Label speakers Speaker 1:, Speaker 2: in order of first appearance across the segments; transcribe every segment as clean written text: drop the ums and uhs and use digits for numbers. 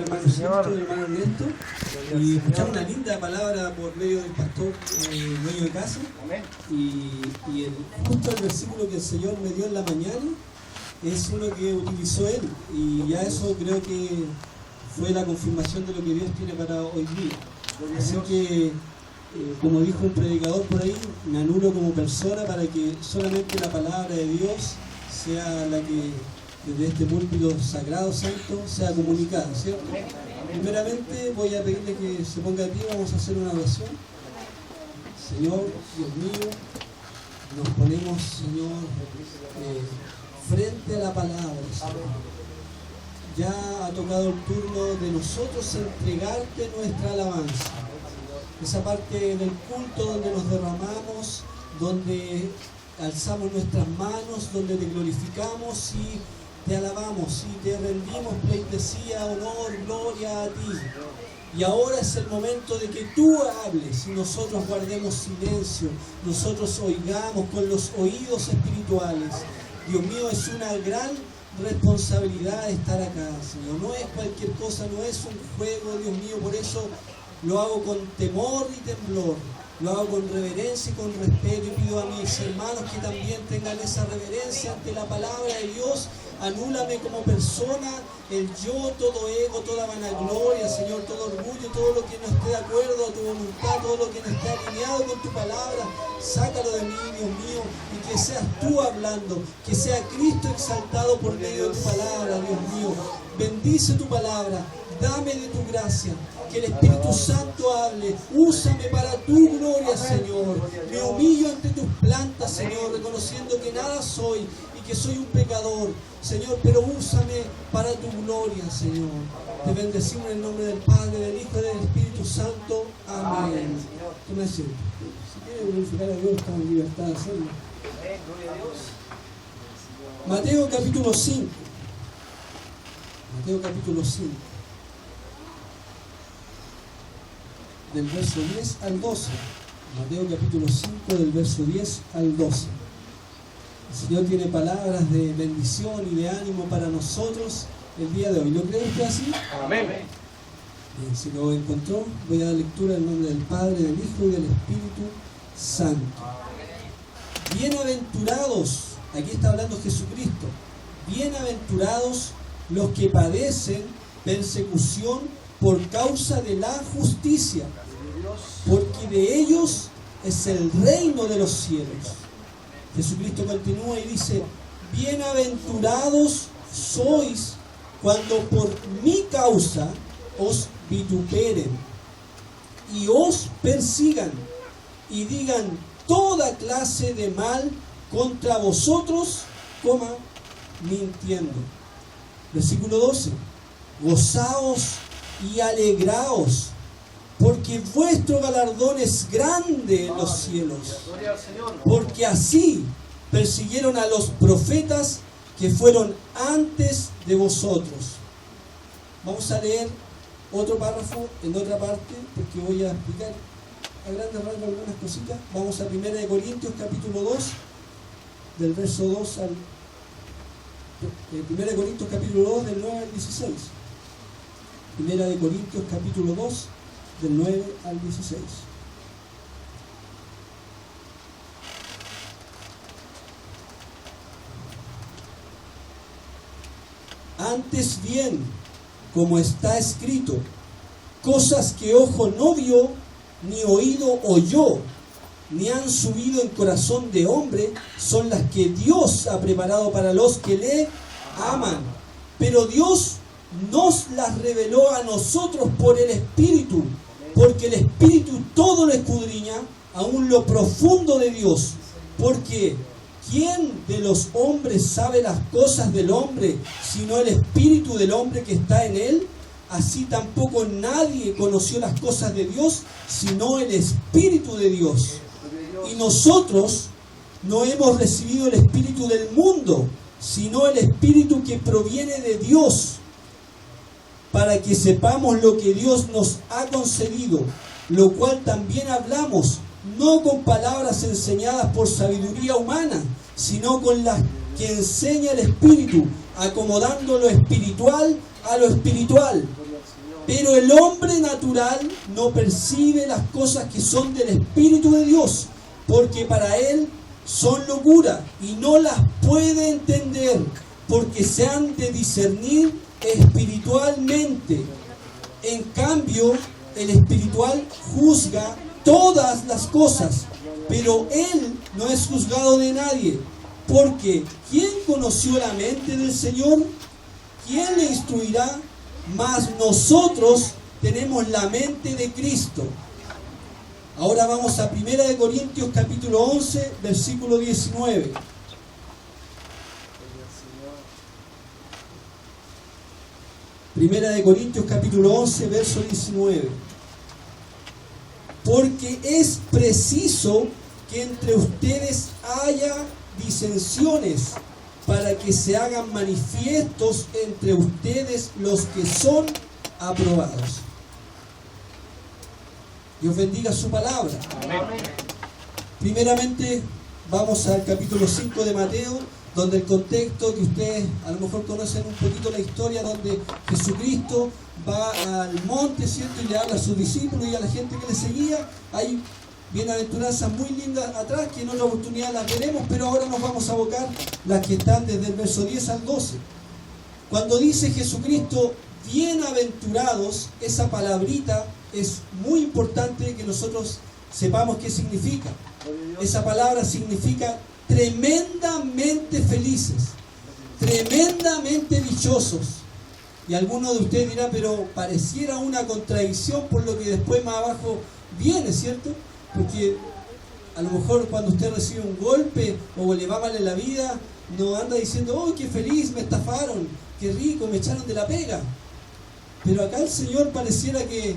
Speaker 1: hermano Sergio, hermano Ernesto, y escuchamos una linda palabra por medio del pastor dueño de casa. Justo el versículo que el Señor me dio en la mañana es uno que utilizó él, y ya eso creo que fue la confirmación de lo que Dios tiene para hoy día. Así que, como dijo un predicador por ahí, me anulo como persona para que solamente la palabra de Dios sea la que desde este púlpito sagrado, santo, sea comunicada, ¿cierto? Primeramente voy a pedirle que se ponga de pie, vamos a hacer una oración. Señor, Dios mío, nos ponemos, Señor, frente a la palabra, Señor. Ya ha tocado el turno de nosotros entregarte nuestra alabanza. Esa parte del culto donde nos derramamos, donde alzamos nuestras manos, donde te glorificamos y te alabamos y te rendimos pleitesía, honor, gloria a ti. Y ahora es el momento de que tú hables y nosotros guardemos silencio, nosotros oigamos con los oídos espirituales. Dios mío, es una gran responsabilidad estar acá, Señor. No es cualquier cosa, no es un juego, Dios mío, por eso lo hago con temor y temblor. Lo hago con reverencia y con respeto, y pido a mis hermanos que también tengan esa reverencia ante la palabra de Dios. Anúlame como persona el yo, todo ego, toda vanagloria, Señor, todo orgullo, todo lo que no esté de acuerdo a tu voluntad, todo lo que no esté alineado con tu palabra. Sácalo de mí, Dios mío, y que seas tú hablando, que sea Cristo exaltado por medio de tu palabra, Dios mío. Bendice tu palabra, dame de tu gracia. Que el Espíritu Santo hable, úsame para tu gloria, Señor. Me humillo ante tus plantas, Señor, reconociendo que nada soy y que soy un pecador, Señor, pero úsame para tu gloria, Señor. Te bendecimos en el nombre del Padre, del Hijo y del Espíritu Santo. Amén. ¿Qué me siento? Si quiere glorificar a Dios, está en libertad de hacerlo. Mateo capítulo 5. Mateo capítulo 5. Del verso 10 al 12. Mateo capítulo 5, del verso 10 al 12. El Señor tiene palabras de bendición y de ánimo para nosotros el día de hoy. ¿Lo cree usted así?
Speaker 2: Amén.
Speaker 1: Bien, si lo encontró, voy a dar lectura en nombre del Padre, del Hijo y del Espíritu Santo. Bienaventurados, aquí está hablando Jesucristo, bienaventurados los que padecen persecución por causa de la justicia, porque de ellos es el reino de los cielos. Jesucristo continúa y dice: bienaventurados sois cuando por mi causa os vituperen y os persigan y digan toda clase de mal contra vosotros, mintiendo. Versículo 12: gozaos y alegraos, porque vuestro galardón es grande en los cielos, porque así persiguieron a los profetas que fueron antes de vosotros. Vamos a leer otro párrafo en otra parte, porque voy a explicar a grandes rasgos algunas cositas. Vamos a 1 Corintios capítulo 2, del verso 2 al 1 Corintios capítulo 2, del 9 al 16. 1 Corintios capítulo 2, del 9 al 16. Antes bien, como está escrito, cosas que ojo no vio, ni oído oyó, ni han subido en corazón de hombre, son las que Dios ha preparado para los que le aman. Pero Dios nos las reveló a nosotros por el Espíritu, porque el Espíritu todo lo escudriña, aún lo profundo de Dios. Porque ¿quién de los hombres sabe las cosas del hombre, sino el Espíritu del hombre que está en él? Así tampoco nadie conoció las cosas de Dios, sino el Espíritu de Dios. Y nosotros no hemos recibido el Espíritu del mundo, sino el Espíritu que proviene de Dios, para que sepamos lo que Dios nos ha concedido, lo cual también hablamos, no con palabras enseñadas por sabiduría humana, sino con las que enseña el Espíritu, acomodando lo espiritual a lo espiritual. Pero el hombre natural no percibe las cosas que son del Espíritu de Dios, porque para él son locura y no las puede entender, porque se han de discernir espiritualmente. En cambio, el espiritual juzga todas las cosas, pero él no es juzgado de nadie, porque ¿quién conoció la mente del Señor? ¿Quién le instruirá? Mas nosotros tenemos la mente de Cristo. Ahora vamos a 1 Corintios capítulo 11, versículo 19. Primera de Corintios capítulo 11, verso 19. Porque es preciso que entre ustedes haya disensiones, para que se hagan manifiestos entre ustedes los que son aprobados. Dios bendiga su palabra.
Speaker 2: Amén.
Speaker 1: Primeramente, vamos al capítulo 5 de Mateo, donde el contexto que ustedes a lo mejor conocen un poquito la historia, donde Jesucristo va al monte, ¿cierto? Y le habla a sus discípulos y a la gente que le seguía. Hay bienaventuranzas muy lindas atrás, que en otra oportunidad las veremos, pero ahora nos vamos a abocar las que están desde el verso 10 al 12. Cuando dice Jesucristo, bienaventurados, esa palabrita es muy importante que nosotros sepamos qué significa. Esa palabra significa tremendamente felices, tremendamente dichosos. Y algunos de ustedes dirán, pero pareciera una contradicción por lo que después más abajo viene, ¿cierto? Porque a lo mejor cuando usted recibe un golpe o le va mal en la vida, no anda diciendo, oh, qué feliz, me estafaron, qué rico, me echaron de la pega. Pero acá el Señor pareciera que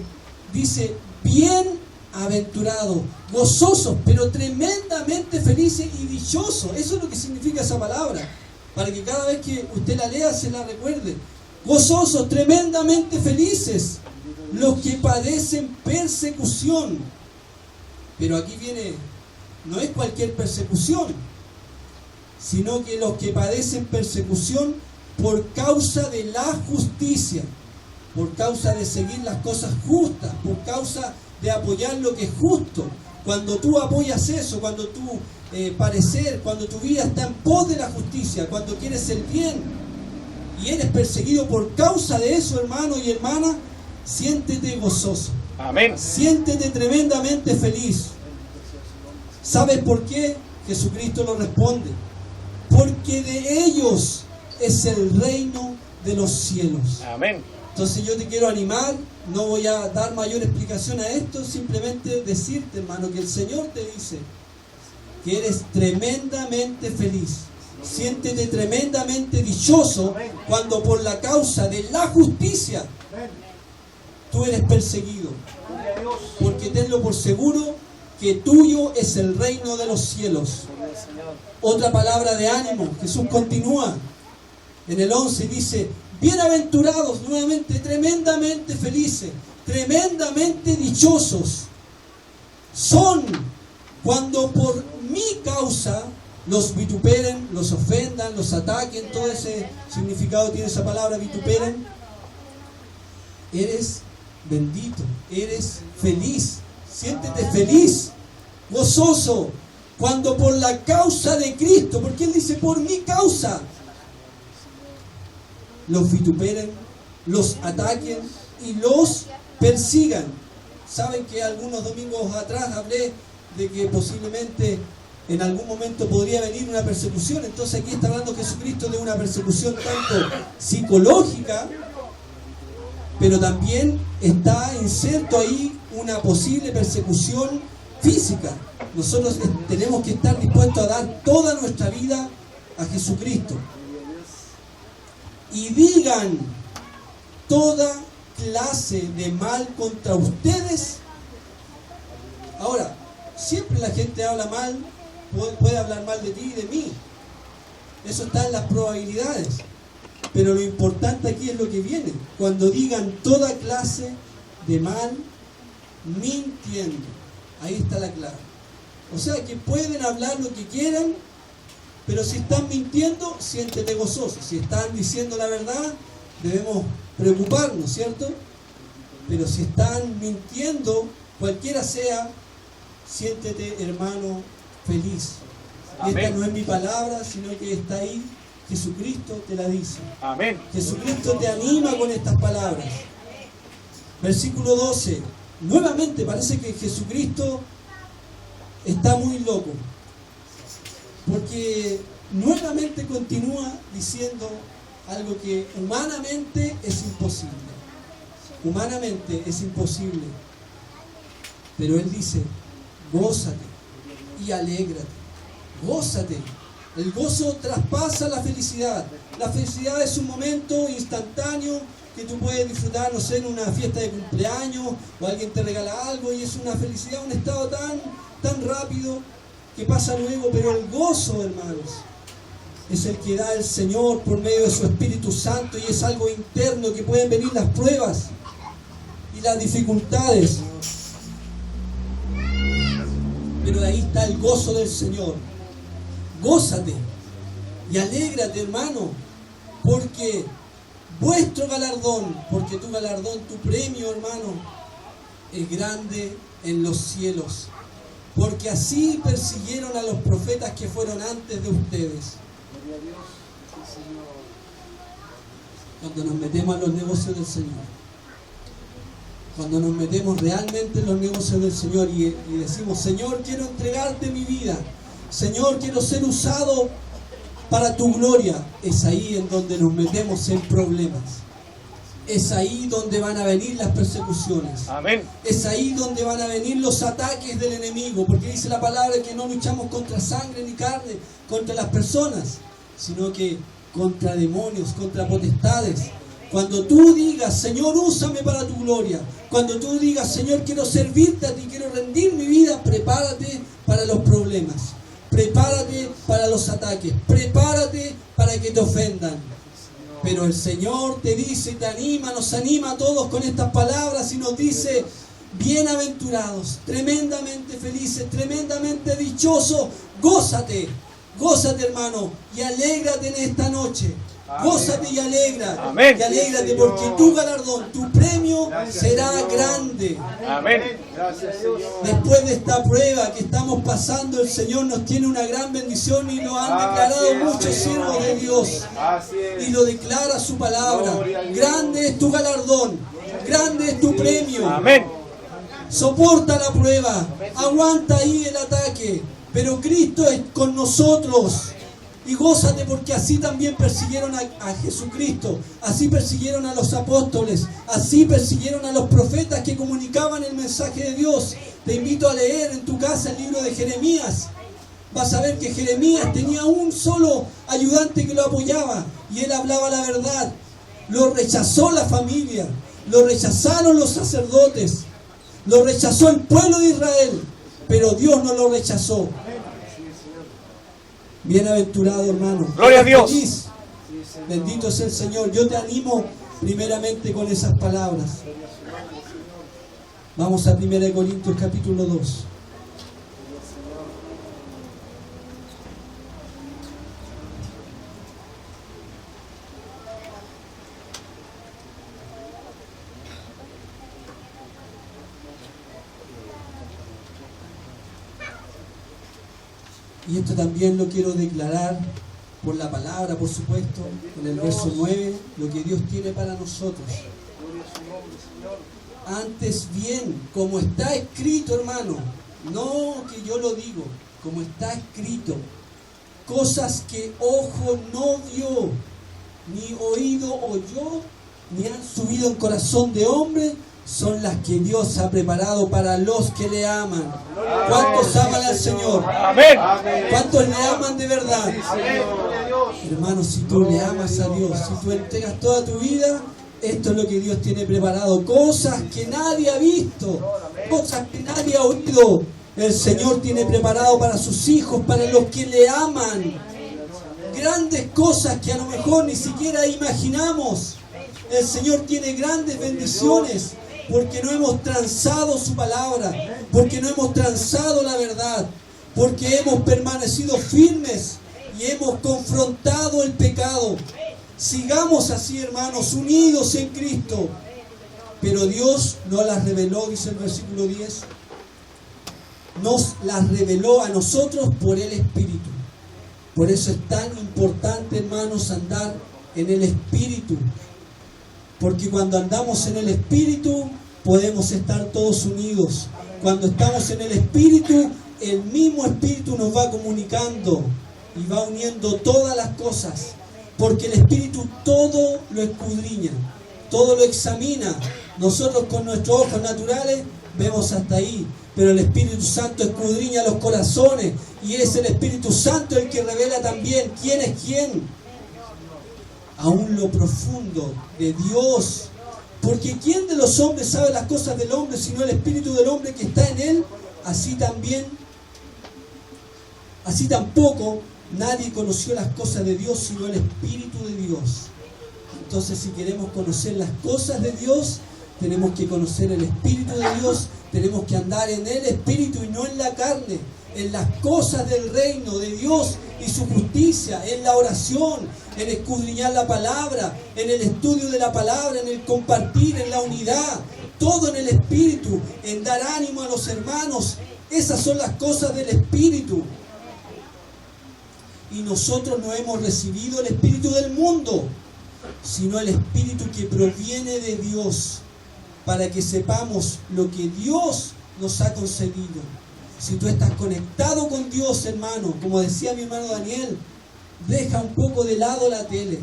Speaker 1: dice, bienaventurado, gozosos, pero tremendamente felices y dichosos. Eso es lo que significa esa palabra, para que cada vez que usted la lea se la recuerde. Gozosos, tremendamente felices, los que padecen persecución. Pero aquí viene, no es cualquier persecución, sino que los que padecen persecución por causa de la justicia, por causa de seguir las cosas justas, por causa de apoyar lo que es justo. Cuando tú apoyas eso, cuando tu parecer, cuando tu vida está en pos de la justicia, cuando quieres el bien y eres perseguido por causa de eso, hermano y hermana, siéntete gozoso.
Speaker 2: Amén.
Speaker 1: Siéntete tremendamente feliz. ¿Sabes por qué? Jesucristo lo responde. Porque de ellos es el reino de los cielos.
Speaker 2: Amén.
Speaker 1: Entonces yo te quiero animar, no voy a dar mayor explicación a esto, simplemente decirte, hermano, que el Señor te dice que eres tremendamente feliz. Siéntete tremendamente dichoso cuando por la causa de la justicia tú eres perseguido. Porque tenlo por seguro que tuyo es el reino de los cielos. Otra palabra de ánimo. Jesús continúa en el 11 y dice, bienaventurados, nuevamente, tremendamente felices, tremendamente dichosos son cuando por mi causa los vituperen, los ofendan, los ataquen. Todo ese significado tiene esa palabra, vituperen. Eres bendito, eres feliz, siéntete feliz, gozoso, cuando por la causa de Cristo, porque Él dice, por mi causa, los vituperen, los ataquen y los persigan. Saben que algunos domingos atrás hablé de que posiblemente en algún momento podría venir una persecución. Entonces aquí está hablando Jesucristo de una persecución tanto psicológica, pero también está inserto ahí una posible persecución física. Nosotros tenemos que estar dispuestos a dar toda nuestra vida a Jesucristo. Y digan toda clase de mal contra ustedes. Ahora, siempre la gente habla mal, puede hablar mal de ti y de mí. Eso está en las probabilidades. Pero lo importante aquí es lo que viene. Cuando digan toda clase de mal, mintiendo. Ahí está la clave. O sea que pueden hablar lo que quieran, pero si están mintiendo, siéntete gozoso. Si están diciendo la verdad, debemos preocuparnos, ¿cierto? Pero si están mintiendo, cualquiera sea, siéntete, hermano, feliz. Y esta no es mi palabra, sino que está ahí. Jesucristo te la dice.
Speaker 2: Amén.
Speaker 1: Jesucristo te anima con estas palabras. Versículo 12. Nuevamente parece que Jesucristo está muy loco. Porque nuevamente continúa diciendo algo que humanamente es imposible. Humanamente es imposible. Pero Él dice, gózate y alégrate. Gózate. El gozo traspasa la felicidad. La felicidad es un momento instantáneo que tú puedes disfrutar, no sé, en una fiesta de cumpleaños o alguien te regala algo y es una felicidad, un estado tan rápido que pasa luego. Pero el gozo, hermanos, es el que da el Señor por medio de su Espíritu Santo y es algo interno que pueden venir las pruebas y las dificultades. Pero ahí está el gozo del Señor. Gózate y alégrate, hermano, porque vuestro galardón, porque tu galardón, tu premio, hermano, es grande en los cielos. Porque así persiguieron a los profetas que fueron antes de ustedes. Cuando nos metemos a los negocios del Señor, cuando nos metemos realmente en los negocios del Señor y decimos, Señor, quiero entregarte mi vida, Señor, quiero ser usado para tu gloria, es ahí en donde nos metemos en problemas. Es ahí donde van a venir las persecuciones.
Speaker 2: Amén.
Speaker 1: Es ahí donde van a venir los ataques del enemigo, porque dice la palabra que no luchamos contra sangre ni carne, contra las personas, sino que contra demonios, contra potestades. Cuando tú digas, Señor, úsame para tu gloria, cuando tú digas, Señor, quiero servirte a ti, quiero rendir mi vida, prepárate para los problemas. Prepárate para los ataques, prepárate para que te ofendan. Pero el Señor te dice, te anima, nos anima a todos con estas palabras y nos dice, bienaventurados, tremendamente felices, tremendamente dichosos, gózate, gózate, hermano, y alégrate en esta noche.
Speaker 2: Amén.
Speaker 1: Gózate y alégrate.
Speaker 2: Amén.
Speaker 1: Y alégrate porque tu galardón, tu premio será grande.
Speaker 2: Amén.
Speaker 1: Después de esta prueba que estamos pasando, el Señor nos tiene una gran bendición y lo han declarado muchos siervos de Dios. Y lo declara su palabra. Grande es tu galardón, grande es tu premio.
Speaker 2: Amén.
Speaker 1: Soporta la prueba, aguanta ahí el ataque, pero Cristo es con nosotros. Y gózate porque así también persiguieron a Jesucristo, así persiguieron a los apóstoles, así persiguieron a los profetas que comunicaban el mensaje de Dios. Te invito a leer en tu casa el libro de Jeremías. Vas a ver que Jeremías tenía un solo ayudante que lo apoyaba y él hablaba la verdad. Lo rechazó la familia, lo rechazaron los sacerdotes, lo rechazó el pueblo de Israel, pero Dios no lo rechazó. Bienaventurado, hermano.
Speaker 2: Gloria a Dios.
Speaker 1: Feliz. Bendito es el Señor. Yo te animo primeramente con esas palabras. Vamos a 1 Corintios capítulo 2. Y esto también lo quiero declarar por la palabra, por supuesto, en el verso 9, lo que Dios tiene para nosotros. Antes bien, como está escrito, hermano, no que yo lo digo, como está escrito, cosas que ojo no vio, ni oído oyó, ni han subido en corazón de hombre, son las que Dios ha preparado para los que le aman. ¿Cuántos aman al Señor?
Speaker 2: Amén.
Speaker 1: ¿Cuántos le aman de verdad? Hermano, si tú le amas a Dios, si tú entregas toda tu vida, esto es lo que Dios tiene preparado. Cosas que nadie ha visto, cosas que nadie ha oído. El Señor tiene preparado para sus hijos, para los que le aman. Grandes cosas que a lo mejor ni siquiera imaginamos. El Señor tiene grandes bendiciones porque no hemos transado su palabra, porque no hemos transado la verdad, porque hemos permanecido firmes y hemos confrontado el pecado. Sigamos así, hermanos, unidos en Cristo, pero Dios nos las reveló, dice el versículo 10, nos las reveló a nosotros por el Espíritu. Por eso es tan importante, hermanos, andar en el Espíritu, porque cuando andamos en el Espíritu podemos estar todos unidos. Cuando estamos en el Espíritu, el mismo Espíritu nos va comunicando y va uniendo todas las cosas, porque el Espíritu todo lo escudriña, todo lo examina. Nosotros con nuestros ojos naturales vemos hasta ahí, pero el Espíritu Santo escudriña los corazones, y es el Espíritu Santo el que revela también quién es quién, aún lo profundo de Dios. Porque ¿quién de los hombres sabe las cosas del hombre sino el Espíritu del hombre que está en él? Así tampoco nadie conoció las cosas de Dios sino el Espíritu de Dios. Entonces, si queremos conocer las cosas de Dios, tenemos que conocer el Espíritu de Dios, tenemos que andar en el Espíritu y no en la carne, en las cosas del reino de Dios y su justicia, en la oración, en escudriñar la palabra, en el estudio de la palabra, en el compartir, en la unidad, todo en el Espíritu, en dar ánimo a los hermanos. Esas son las cosas del Espíritu. Y nosotros no hemos recibido el Espíritu del mundo, sino el Espíritu que proviene de Dios, para que sepamos lo que Dios nos ha concedido. Si tú estás conectado con Dios, hermano, como decía mi hermano Daniel, deja un poco de lado la tele,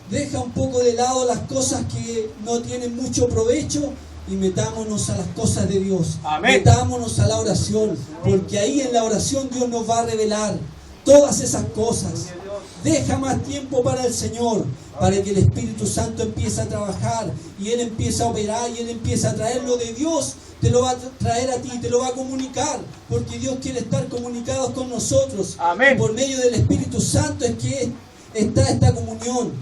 Speaker 1: deja un poco de lado las cosas que no tienen mucho provecho y metámonos a las cosas de Dios. Amén. Metámonos a la oración, porque ahí en la oración Dios nos va a revelar todas esas cosas. Deja más tiempo para el Señor, para que el Espíritu Santo empiece a trabajar y Él empieza a operar y Él empieza a traer lo de Dios. Te lo va a traer a ti, te lo va a comunicar, porque Dios quiere estar comunicados con nosotros. Amén. Y por medio del Espíritu Santo es que está esta comunión.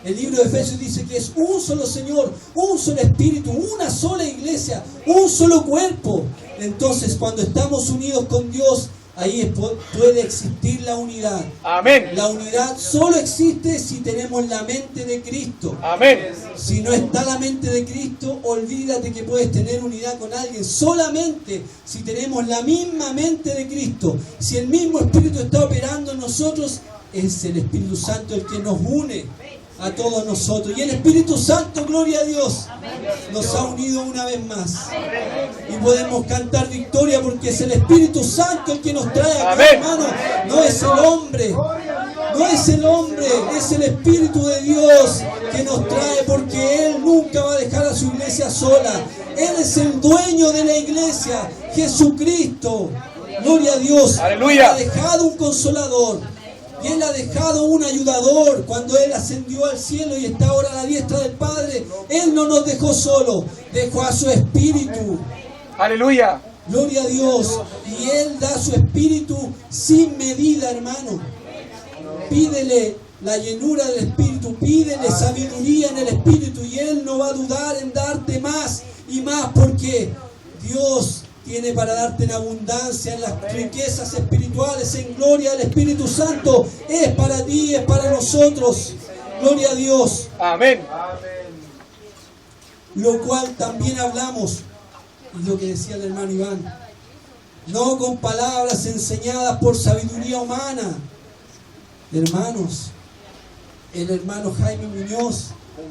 Speaker 1: El libro de Efesios dice que es un solo Señor, un solo Espíritu, una sola iglesia, un solo cuerpo. Entonces, cuando estamos unidos con Dios, ahí puede existir la unidad. Amén. La unidad solo existe si tenemos la mente de Cristo. Amén. Si no está la mente de Cristo, olvídate que puedes tener unidad con alguien. Solamente si tenemos la misma mente de Cristo, si el mismo Espíritu está operando en nosotros, es el Espíritu Santo el que nos une a todos nosotros. Y el Espíritu Santo, gloria a Dios, nos ha unido una vez más. Y podemos cantar victoria porque es el Espíritu Santo el que nos trae acá, hermano. No es el hombre, no es el hombre, es el Espíritu de Dios que nos trae, porque Él nunca va a dejar a su iglesia sola. Él es el dueño de la iglesia, Jesucristo. Gloria a Dios. Aleluya. Él ha dejado un consolador. Y Él ha dejado un ayudador. Cuando Él ascendió al cielo y está ahora a la diestra del Padre, Él no nos dejó solo, dejó a su Espíritu. Aleluya. Gloria a Dios. Y Él da su Espíritu sin medida, hermano. Pídele la llenura del Espíritu, pídele sabiduría en el Espíritu, y Él no va a dudar en darte más y más, porque Dios tiene para darte en abundancia, en las riquezas espirituales, en gloria. El Espíritu Santo es para ti, es para nosotros. Gloria a Dios. Amén. Lo cual también hablamos, y lo que decía el hermano Iván, no con palabras enseñadas por sabiduría humana. Hermanos, el hermano Jaime Muñoz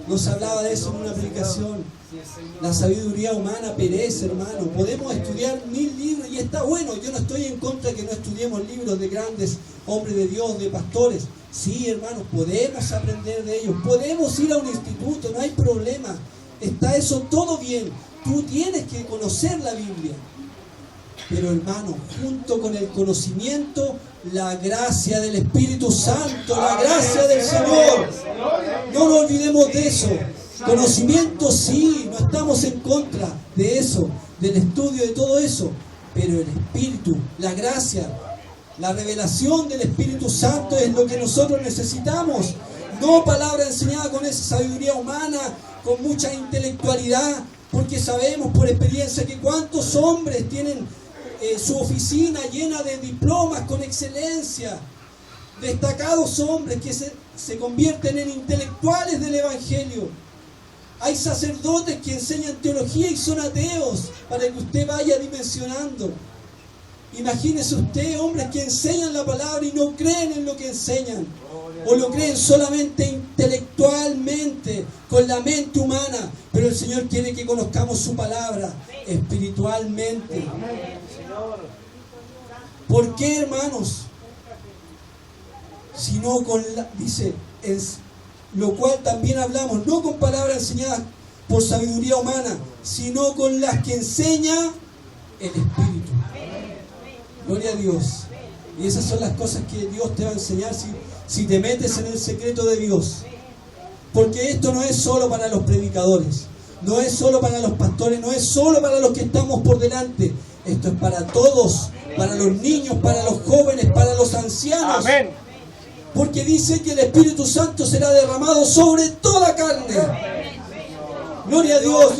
Speaker 1: nos hablaba de eso en una predicación. La sabiduría humana perece, hermano. Podemos estudiar 1000 libros y está bueno. Yo no estoy en contra de que no estudiemos libros de grandes hombres de Dios, de pastores. Sí, hermanos, podemos aprender de ellos. Podemos ir a un instituto, no hay problema. Está eso todo bien. Tú tienes que conocer la Biblia. Pero, hermano, junto con el conocimiento, la gracia del Espíritu Santo, la gracia del Señor. No nos olvidemos de eso. Conocimiento sí, no estamos en contra de eso, del estudio de todo eso, pero el Espíritu, la gracia, la revelación del Espíritu Santo es lo que nosotros necesitamos. No palabra enseñada con esa sabiduría humana, con mucha intelectualidad, porque sabemos por experiencia que cuántos hombres tienen su oficina llena de diplomas con excelencia, destacados hombres que se convierten en intelectuales del Evangelio. Hay sacerdotes que enseñan teología y son ateos, para que usted vaya dimensionando. Imagínese usted, hombres que enseñan la palabra y no creen en lo que enseñan, o lo creen solamente intelectualmente, con la mente humana, pero el Señor quiere que conozcamos su palabra espiritualmente. ¿Por qué, hermanos? Sino con dice, lo cual también hablamos, no con palabras enseñadas por sabiduría humana, sino con las que enseña el Espíritu. Gloria a Dios. Y esas son las cosas que Dios te va a enseñar si te metes en el secreto de Dios. Porque esto no es solo para los predicadores, no es solo para los pastores, no es solo para los que estamos por delante. Esto es para todos, para los niños, para los jóvenes, para los ancianos.
Speaker 2: Amén.
Speaker 1: Porque dice que el Espíritu Santo será derramado sobre toda carne. Gloria a Dios,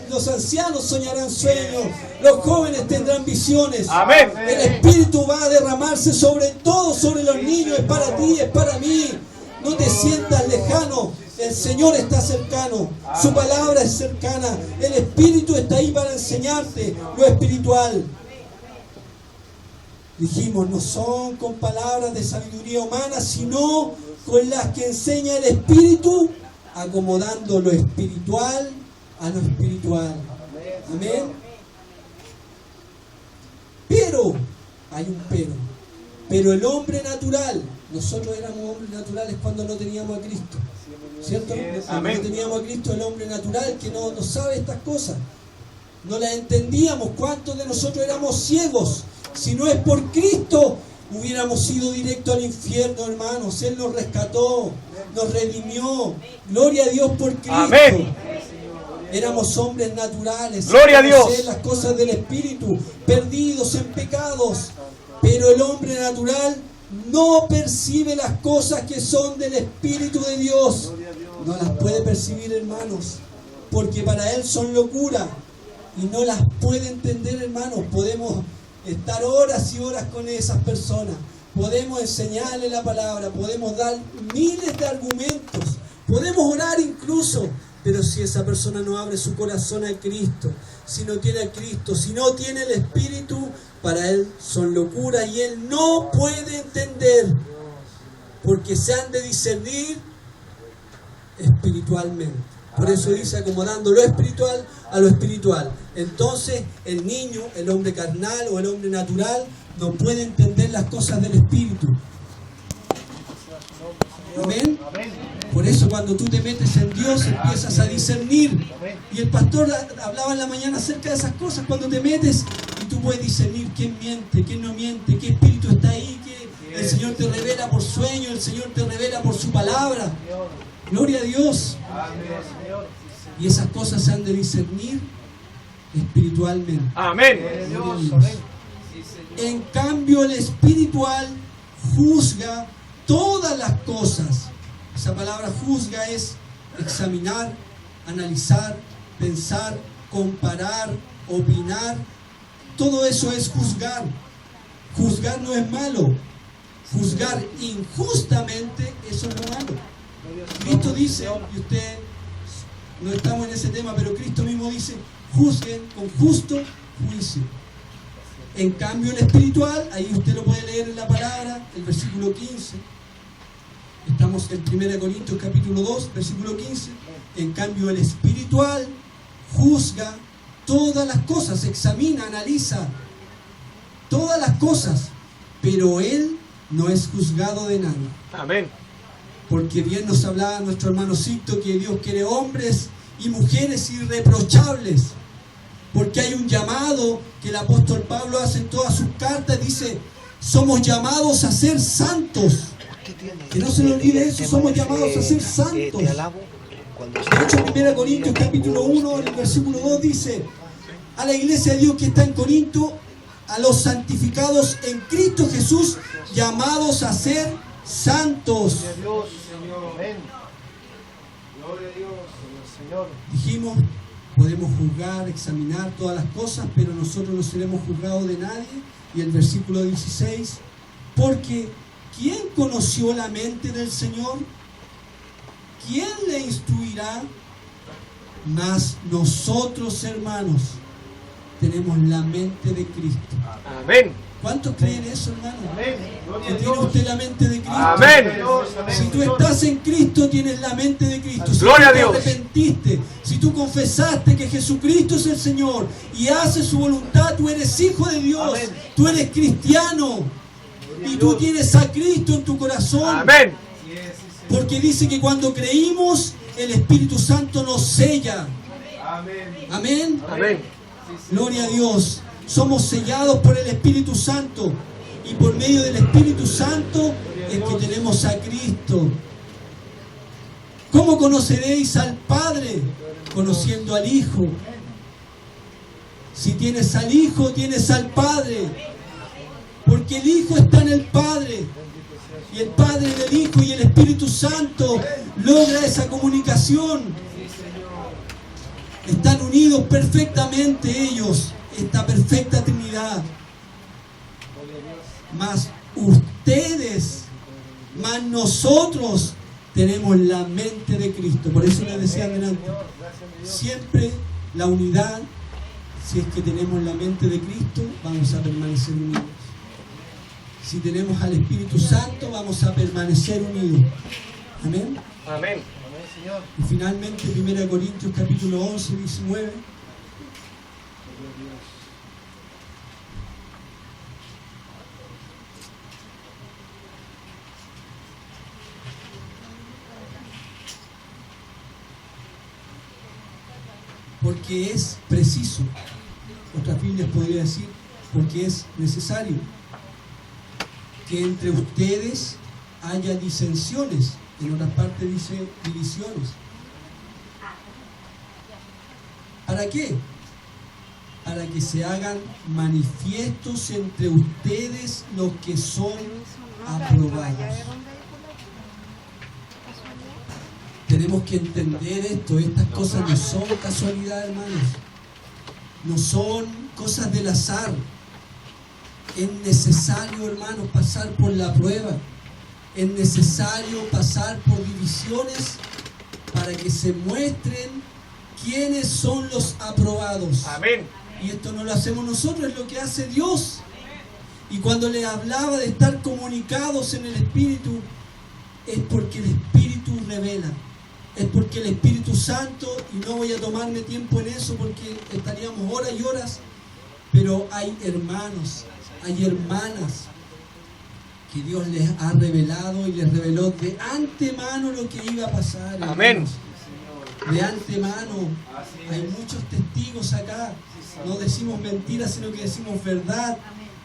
Speaker 1: los ancianos soñarán sueños, los jóvenes tendrán visiones.
Speaker 2: Amén.
Speaker 1: El Espíritu va a derramarse sobre todos, sobre los niños, es para ti, es para mí. No te sientas lejano, el Señor está cercano, su palabra es cercana, el Espíritu está ahí para enseñarte lo espiritual. Dijimos, no son con palabras de sabiduría humana, sino con las que enseña el Espíritu, acomodando lo espiritual a lo espiritual. Amén. Pero, hay un pero el hombre natural, nosotros éramos hombres naturales cuando no teníamos a Cristo, ¿cierto? Cuando no teníamos a Cristo, el hombre natural que no sabe estas cosas, no las entendíamos. ¿Cuántos de nosotros éramos ciegos? Si no es por Cristo, hubiéramos ido directo al infierno, hermanos. Él nos rescató, nos redimió. Gloria a Dios por Cristo.
Speaker 2: Amén.
Speaker 1: Éramos hombres naturales.
Speaker 2: Gloria a Dios.
Speaker 1: Las cosas del Espíritu, perdidos en pecados. Pero el hombre natural no percibe las cosas que son del Espíritu de Dios. No las puede percibir, hermanos, porque para él son locura y no las puede entender, hermanos. Podemos estar horas y horas con esas personas, podemos enseñarle la palabra, podemos dar miles de argumentos, podemos orar incluso, pero si esa persona no abre su corazón a Cristo, si no tiene a Cristo, si no tiene el Espíritu, para él son locura y él no puede entender, porque se han de discernir espiritualmente. Por eso dice, acomodando lo espiritual a lo espiritual. Entonces el niño, el hombre carnal o el hombre natural no puede entender las cosas del Espíritu. Amén. Por eso cuando tú te metes en Dios empiezas a discernir. Y el pastor hablaba en la mañana acerca de esas cosas. Cuando te metes y tú puedes discernir quién miente, quién no miente, qué espíritu está ahí, que el Señor te revela por sueño, el Señor te revela por su palabra. Gloria a Dios. Y esas cosas se han de discernir espiritualmente.
Speaker 2: Amén.
Speaker 1: En cambio, el espiritual juzga todas las cosas. Esa palabra juzga es examinar, analizar, pensar, comparar, opinar. Todo eso es juzgar. Juzgar no es malo. Juzgar injustamente, eso es lo malo. Cristo dice, y usted, no estamos en ese tema, pero Cristo mismo dice, juzguen con justo juicio. En cambio el espiritual, ahí usted lo puede leer en la palabra, el versículo 15. Estamos en 1 Corintios capítulo 2, versículo 15. En cambio el espiritual juzga todas las cosas, examina, analiza todas las cosas, pero él no es juzgado de nadie.
Speaker 2: Amén.
Speaker 1: Porque bien nos hablaba nuestro hermano Sicto que Dios quiere hombres y mujeres irreprochables. Porque hay un llamado que el apóstol Pablo hace en todas sus cartas, dice, somos llamados a ser santos. Que no se le olvide eso, somos llamados a ser santos. De hecho, 1 Corintios capítulo 1, el versículo 2 dice, a la iglesia de Dios que está en Corinto, a los santificados en Cristo Jesús, llamados a ser santos. Dijimos, podemos juzgar, examinar todas las cosas, pero nosotros no seremos juzgados de nadie. Y el versículo 16, porque ¿quién conoció la mente del Señor? ¿Quién le instruirá? Mas nosotros, hermanos, tenemos la mente de Cristo.
Speaker 2: Amén.
Speaker 1: ¿Cuántos creen eso, hermano?
Speaker 2: Amén.
Speaker 1: Que tiene usted la mente de Cristo.
Speaker 2: Amén.
Speaker 1: Si tú estás en Cristo, tienes la mente de Cristo. Si
Speaker 2: Gloria
Speaker 1: tú
Speaker 2: a
Speaker 1: te
Speaker 2: Dios.
Speaker 1: arrepentiste, si tú confesaste que Jesucristo es el Señor y haces su voluntad, tú eres hijo de Dios.
Speaker 2: Amén.
Speaker 1: Tú eres cristiano. Y tú tienes a Cristo en tu corazón.
Speaker 2: Amén.
Speaker 1: Porque dice que cuando creímos, el Espíritu Santo nos sella. Amén.
Speaker 2: Amén.
Speaker 1: Gloria a Dios. Somos sellados por el Espíritu Santo. Y por medio del Espíritu Santo es que tenemos a Cristo. ¿Cómo conoceréis al Padre? Conociendo al Hijo. Si tienes al Hijo, tienes al Padre. Porque el Hijo está en el Padre. Y el Padre en el Hijo y el Espíritu Santo logra esa comunicación. Están unidos perfectamente ellos, esta perfecta Trinidad. Mas ustedes, más nosotros, tenemos la mente de Cristo. Por eso les decía adelante, siempre la unidad, si es que tenemos la mente de Cristo, vamos a permanecer unidos. Si tenemos al Espíritu Santo, vamos a permanecer unidos. Amén.
Speaker 2: Amén.
Speaker 1: Y finalmente, 1 Corintios capítulo 11, 19. Porque es preciso, otras Biblias podría decir, porque es necesario que entre ustedes haya disensiones. En otras partes dice divisiones. ¿Para qué? Para que se hagan manifiestos entre ustedes los que son aprobados. Tenemos que entender esto. Estas cosas no son casualidad, hermanos. No son cosas del azar. Es necesario, hermanos, pasar por la prueba. Es necesario pasar por divisiones para que se muestren quiénes son los aprobados.
Speaker 2: Amén.
Speaker 1: Y esto no lo hacemos nosotros, es lo que hace Dios. Y cuando les hablaba de estar comunicados en el Espíritu, es porque el Espíritu revela. Es porque el Espíritu Santo, y no voy a tomarme tiempo en eso porque estaríamos horas y horas, pero hay hermanos, hay hermanas que Dios les ha revelado y les reveló de antemano lo que iba a pasar.
Speaker 2: Amén.
Speaker 1: Hermanos. De antemano. Hay muchos testigos acá. No decimos mentiras, sino que decimos verdad.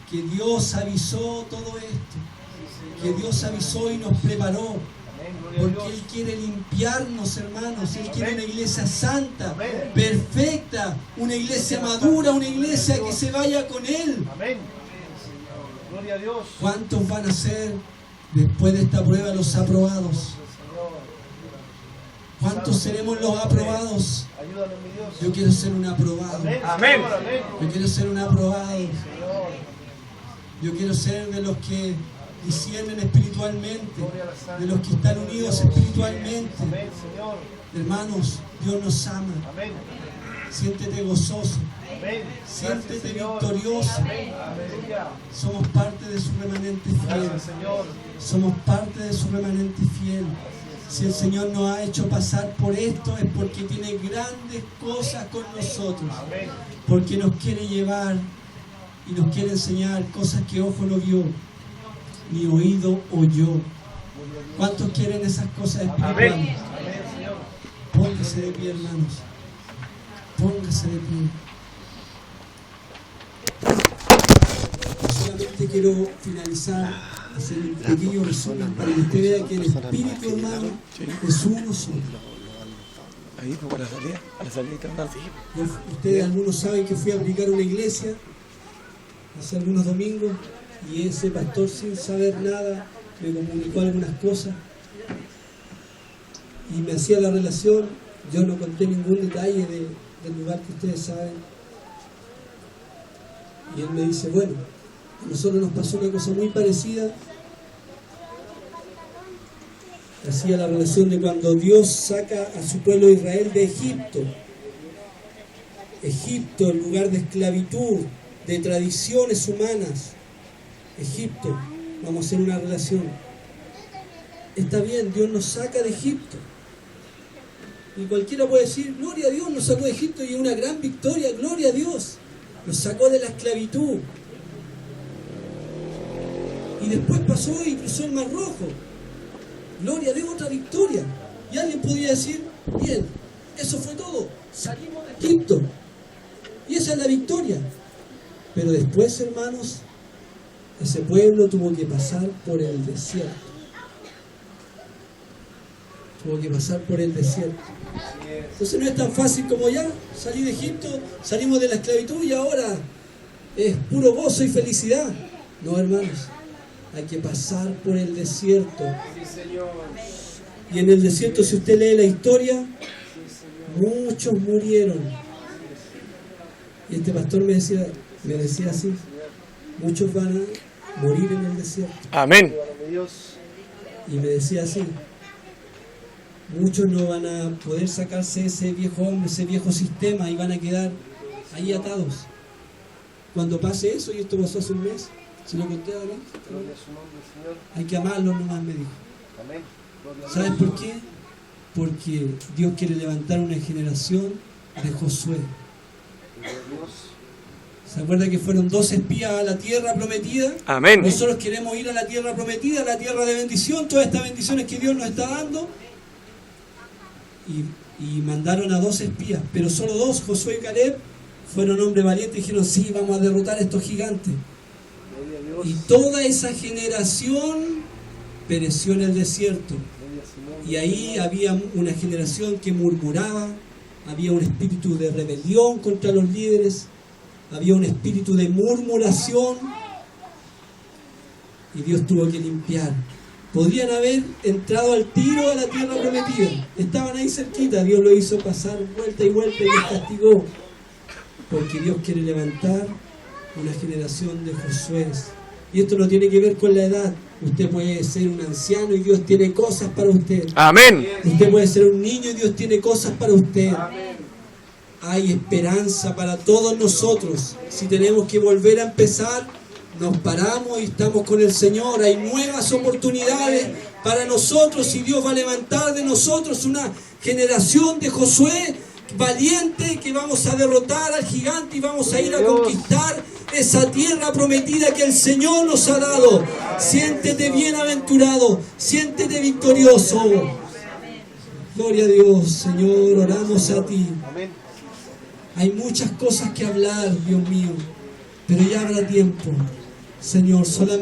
Speaker 1: Que Dios avisó todo esto. Que Dios avisó y nos preparó. Porque Él quiere limpiarnos, hermanos. Él quiere una iglesia santa, perfecta, una iglesia madura, una iglesia que se vaya con Él.
Speaker 2: Amén. Gloria a Dios.
Speaker 1: ¿Cuántos van a ser después de esta prueba los aprobados? ¿Cuántos seremos los aprobados?
Speaker 2: Ayúdame, mi Dios.
Speaker 1: Yo quiero ser un aprobado.
Speaker 2: Amén.
Speaker 1: Yo quiero ser un aprobado. Yo quiero ser de los que disciernen espiritualmente, de los que están unidos espiritualmente.
Speaker 2: Amén, Señor.
Speaker 1: Hermanos, Dios nos ama.
Speaker 2: Amén.
Speaker 1: Siéntete gozoso.
Speaker 2: Amén.
Speaker 1: Siéntete victorioso.
Speaker 2: Amén. Aleluya.
Speaker 1: Somos parte de su remanente fiel.
Speaker 2: Gracias, Señor.
Speaker 1: Somos parte de su remanente fiel. Si el Señor nos ha hecho pasar por esto es porque tiene grandes cosas con nosotros.
Speaker 2: Amén.
Speaker 1: Porque nos quiere llevar y nos quiere enseñar cosas que ojo no vio, ni oído oyó. ¿Cuántos quieren esas cosas espirituales?
Speaker 2: Amén. Amén, Señor.
Speaker 1: Póngase de pie, hermanos. Póngase de pie. Solamente quiero finalizar, hacer un pequeño resumen para que usted vea que el Espíritu, hermano, es uno solo.
Speaker 3: Ahí, para la salida, a la salida.
Speaker 1: Ustedes algunos saben que fui a aplicar una iglesia hace algunos domingos y ese pastor, sin saber nada, me comunicó algunas cosas y me hacía la relación. Yo no conté ningún detalle del lugar que ustedes saben, y él me dice, bueno, a nosotros nos pasó una cosa muy parecida. Hacía la relación de cuando Dios saca a su pueblo de Israel de Egipto Egipto, el lugar de esclavitud, de tradiciones humanas. Egipto, vamos a hacer una relación. Está bien, Dios nos saca de Egipto. Y cualquiera puede decir, gloria a Dios, nos sacó de Egipto y es una gran victoria, gloria a Dios. Nos sacó de la esclavitud. Y después pasó y cruzó el Mar Rojo. Gloria a Dios, otra victoria. Y alguien podría decir, bien, eso fue todo, salimos de Egipto. Y esa es la victoria. Pero después, hermanos, ese pueblo tuvo que pasar por el desierto. Tuvo que pasar por el desierto. Entonces no es tan fácil como ya salir de Egipto, salimos de la esclavitud y ahora es puro gozo y felicidad. No, hermanos, hay que pasar por el desierto. Y en el desierto, si usted lee la historia, muchos murieron. Y este pastor me decía así, muchos van a morir en el desierto.
Speaker 3: Amén.
Speaker 1: Y me decía así, muchos no van a poder sacarse ese viejo hombre, ese viejo sistema y van a quedar ahí atados. Cuando pase eso, y esto pasó hace un mes, se lo conté ahora, hay que amarlo nomás, me dijo. ¿Sabes por qué? Porque Dios quiere levantar una generación de Josué. ¿Se acuerda que fueron 2 espías a la tierra prometida?
Speaker 3: Amén.
Speaker 1: Nosotros queremos ir a la tierra prometida, a la tierra de bendición, todas estas bendiciones que Dios nos está dando. Y mandaron a 2 espías, pero solo 2, Josué y Caleb, fueron hombres valientes y dijeron, sí, vamos a derrotar a estos gigantes. Y toda esa generación pereció en el desierto. Y ahí había una generación que murmuraba, había un espíritu de rebelión contra los líderes, había un espíritu de murmuración, y Dios tuvo que limpiar. Podrían haber entrado al tiro a la tierra prometida, estaban ahí cerquita, Dios lo hizo pasar vuelta y vuelta y les castigó, porque Dios quiere levantar una generación de Josué. Y esto no tiene que ver con la edad. Usted puede ser un anciano y Dios tiene cosas para usted.
Speaker 3: Amén.
Speaker 1: Usted puede ser un niño y Dios tiene cosas para usted. Hay esperanza para todos nosotros. Si tenemos que volver a empezar, nos paramos y estamos con el Señor. Hay nuevas oportunidades para nosotros y Dios va a levantar de nosotros una generación de Josué valiente, que vamos a derrotar al gigante y vamos a ir a conquistar esa tierra prometida que el Señor nos ha dado. Siéntete bienaventurado, siéntete victorioso. Gloria a Dios, Señor, oramos a ti. Hay muchas cosas que hablar, Dios mío, pero ya habrá tiempo, Señor, solamente